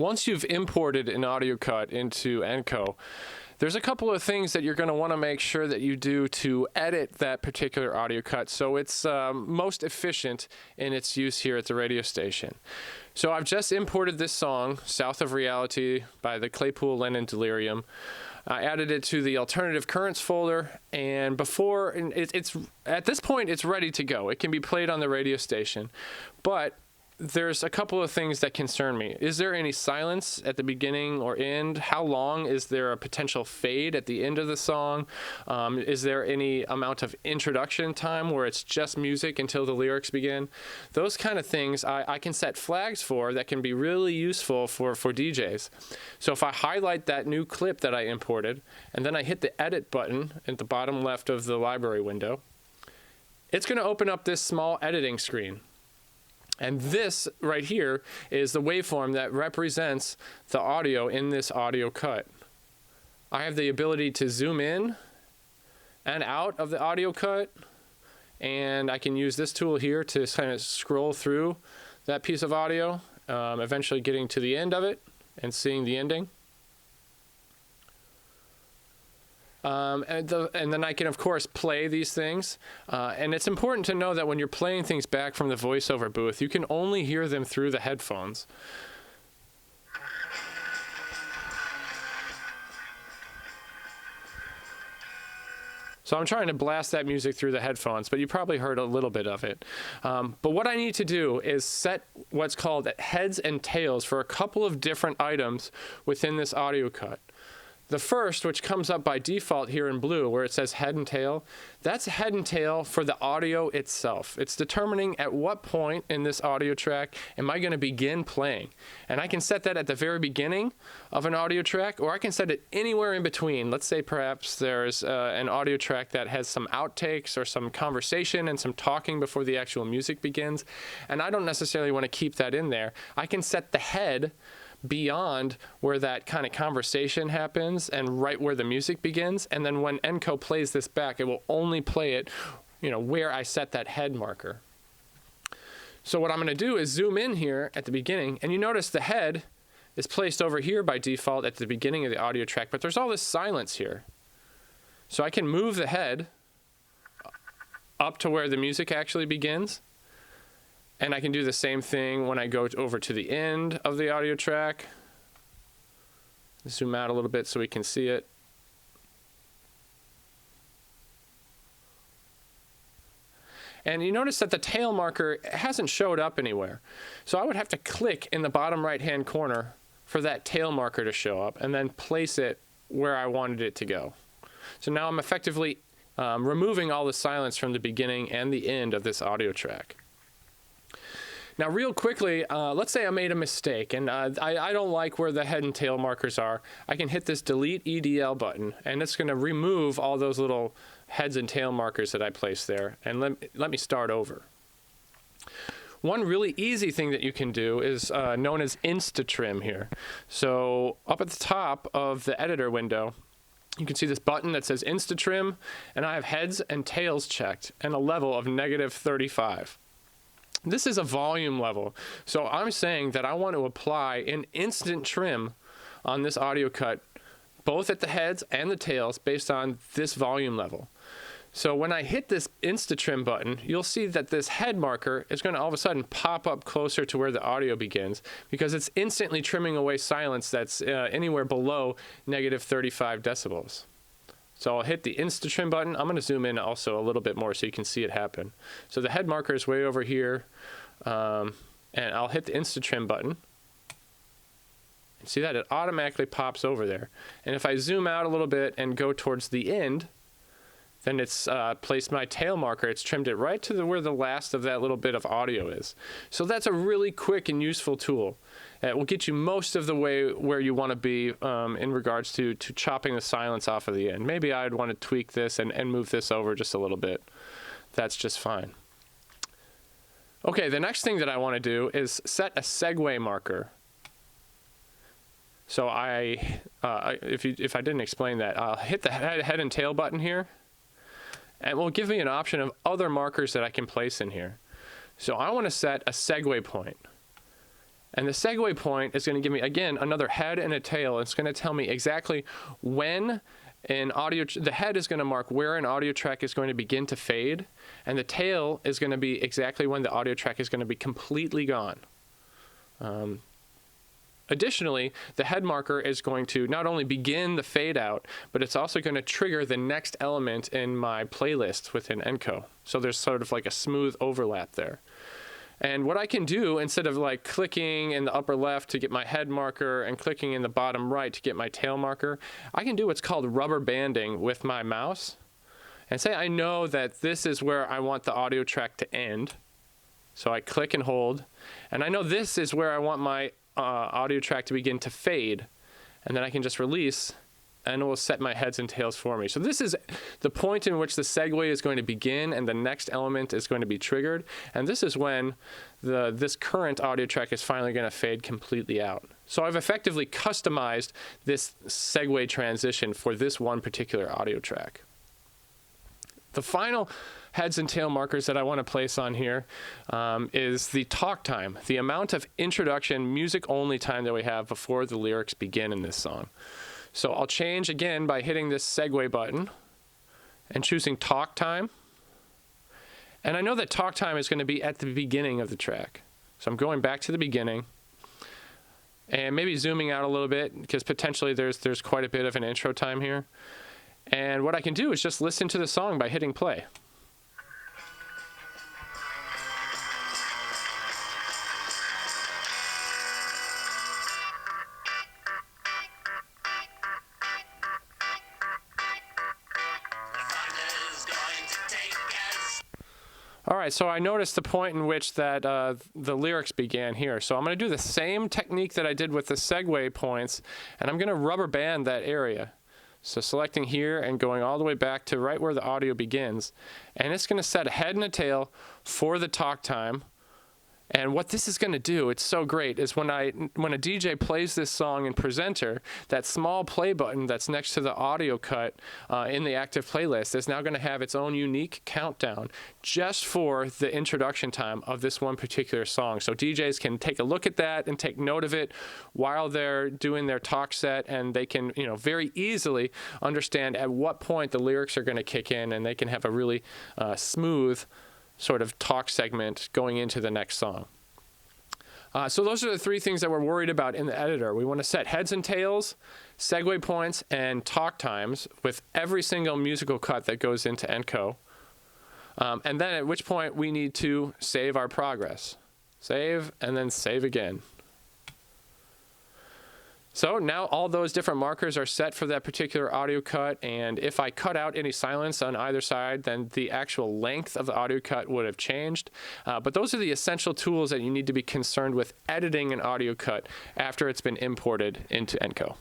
Once you've imported an audio cut into Enco, there's a couple of things that you're going to want to make sure that you do to edit that particular audio cut so it's most efficient in its use here at the radio station. So I've just imported this song, South of Reality by the Claypool Lennon Delirium. I added it to the Alternative Currents folder, and it's at this point it's ready to go. It can be played on the radio station, but there's a couple of things that concern me. Is there any silence at the beginning or end? How long? Is there a potential fade at the end of the song? Is there any amount of introduction time where it's just music until the lyrics begin? Those kind of things I can set flags for that can be really useful for DJs. So if I highlight that new clip that I imported, and then I hit the edit button at the bottom left of the library window, it's going to open up this small editing screen. And this right here is the waveform that represents the audio in this audio cut. I have the ability to zoom in and out of the audio cut, and I can use this tool here to kind of scroll through that piece of audio, eventually getting to the end of it and seeing the ending. And then I can, of course, play these things. And it's important to know that when you're playing things back from the voiceover booth, you can only hear them through the headphones. So I'm trying to blast that music through the headphones, but you probably heard a little bit of it. But what I need to do is set what's called heads and tails for a couple of different items within this audio cut. The first, which comes up by default here in blue where it says head and tail, that's head and tail for the audio itself. It's determining at what point in this audio track am I going to begin playing. And I can set that at the very beginning of an audio track, or I can set it anywhere in between. Let's say perhaps there's an audio track that has some outtakes or some conversation and some talking before the actual music begins, and I don't necessarily want to keep that in there. I can set the head beyond where that kind of conversation happens and right where the music begins, and then when Enco plays this back, it will only play it, where I set that head marker. So what I'm going to do is zoom in here at the beginning, and you notice the head is placed over here by default at the beginning of the audio track, but there's all this silence here. So I can move the head up to where the music actually begins. And I can do the same thing when I go over to the end of the audio track. Zoom out a little bit so we can see it. And you notice that the tail marker hasn't showed up anywhere. So I would have to click in the bottom right-hand corner for that tail marker to show up and then place it where I wanted it to go. So now I'm effectively removing all the silence from the beginning and the end of this audio track. Now, real quickly, let's say I made a mistake, and I don't like where the head and tail markers are. I can hit this Delete EDL button, and it's going to remove all those little heads and tail markers that I placed there, and let me start over. One really easy thing that you can do is known as InstaTrim here. So up at the top of the editor window, you can see this button that says InstaTrim, and I have heads and tails checked, and a level of -35. This is a volume level, so I'm saying that I want to apply an instant trim on this audio cut, both at the heads and the tails, based on this volume level. So when I hit this InstaTrim button, you'll see that this head marker is going to all of a sudden pop up closer to where the audio begins, because it's instantly trimming away silence that's anywhere below -35 decibels. So I'll hit the InstaTrim button. I'm going to zoom in also a little bit more so you can see it happen. So the head marker is way over here, and I'll hit the InstaTrim button. And see that? It automatically pops over there. And if I zoom out a little bit and go towards the end, then it's placed my tail marker. It's trimmed it right to where the last of that little bit of audio is. So that's a really quick and useful tool. It will get you most of the way where you want to be in regards to chopping the silence off of the end. Maybe I'd want to tweak this and move this over just a little bit. That's just fine. Okay, the next thing that I want to do is set a segue marker. So if I didn't explain that, I'll hit the head and tail button here, and it will give me an option of other markers that I can place in here. So I want to set a segue point. And the segue point is going to give me, again, another head and a tail. It's going to tell me exactly when the head is going to mark where an audio track is going to begin to fade, and the tail is going to be exactly when the audio track is going to be completely gone. Additionally, the head marker is going to not only begin the fade out, but it's also going to trigger the next element in my playlist within Enco. So there's sort of like a smooth overlap there. And what I can do, instead of like clicking in the upper left to get my head marker and clicking in the bottom right to get my tail marker, I can do what's called rubber banding with my mouse. And say I know that this is where I want the audio track to end. So I click and hold. And I know this is where I want my audio track to begin to fade. And then I can just release, and it will set my heads and tails for me. So this is the point in which the segue is going to begin and the next element is going to be triggered. And this is when this current audio track is finally going to fade completely out. So I've effectively customized this segue transition for this one particular audio track. The final heads and tail markers that I want to place on here is the talk time, the amount of introduction, music-only time that we have before the lyrics begin in this song. So I'll change again by hitting this segue button and choosing talk time. And I know that talk time is going to be at the beginning of the track. So I'm going back to the beginning and maybe zooming out a little bit because potentially there's quite a bit of an intro time here. And what I can do is just listen to the song by hitting play. All right, so I noticed the point in which that the lyrics began here. So I'm going to do the same technique that I did with the segue points, and I'm going to rubber band that area. So selecting here and going all the way back to right where the audio begins. And it's going to set a head and a tail for the talk time. And what this is going to do, it's so great, is when a DJ plays this song in Presenter, that small play button that's next to the audio cut in the active playlist is now going to have its own unique countdown just for the introduction time of this one particular song. So DJs can take a look at that and take note of it while they're doing their talk set, and they can, very easily understand at what point the lyrics are going to kick in, and they can have a really smooth sort of talk segment going into the next song. So those are the three things that we're worried about in the editor. We want to set heads and tails, segue points, and talk times with every single musical cut that goes into Enco. And then at which point we need to save our progress. Save, and then save again. So now all those different markers are set for that particular audio cut, and if I cut out any silence on either side, then the actual length of the audio cut would have changed. But those are the essential tools that you need to be concerned with editing an audio cut after it's been imported into Enco.